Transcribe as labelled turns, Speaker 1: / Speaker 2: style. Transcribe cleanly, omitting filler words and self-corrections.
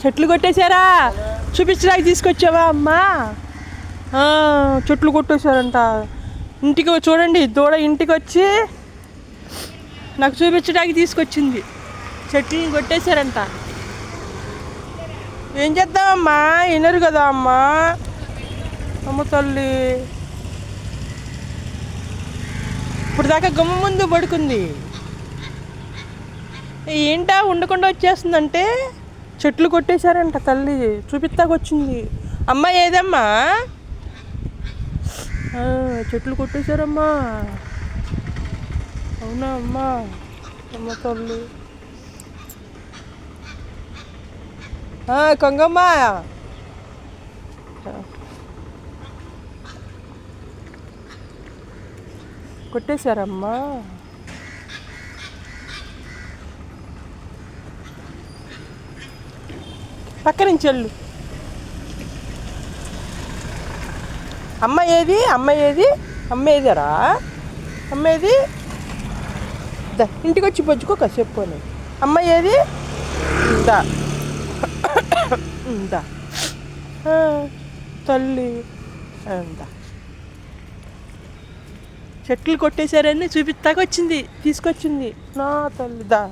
Speaker 1: చెట్లు కొట్టేశారా? చూపించడానికి తీసుకొచ్చావా అమ్మా? చెట్లు కొట్టేశారంట. ఇంటికి చూడండి, దూడ ఇంటికి వచ్చి నాకు చూపించడానికి తీసుకొచ్చింది. చెట్లను కొట్టేశారంట. ఏం చేద్దామమ్మా? వినరు కదా అమ్మా. అమ్మ తల్లి ఇప్పుడు దాకా గుమ్మ ముందు పడుకుంది. ఏంటా ఉండకుండా వచ్చేస్తుందంటే చెట్లు కొట్టేశారంట. తల్లి చూపిస్తాకొచ్చింది. అమ్మ ఏదమ్మా? చెట్లు కొట్టేశారమ్మా. అవునా అమ్మా? అమ్మ తల్లి కొంగమ్మ కొట్టేశారమ్మా. పక్క నుంచి వెళ్ళు. అమ్మ ఏది? అమ్మ ఏది? అమ్మ ఏదరా? అమ్మ ఏది? ఇంటికి వచ్చి బొచ్చుకో కాసేపు. అమ్మ ఏది? ఇందా ఇందా తల్లి ఇందా. చెట్లు కొట్టేశారని చూపిస్తాకొచ్చింది, తీసుకొచ్చింది నా తల్లి. దా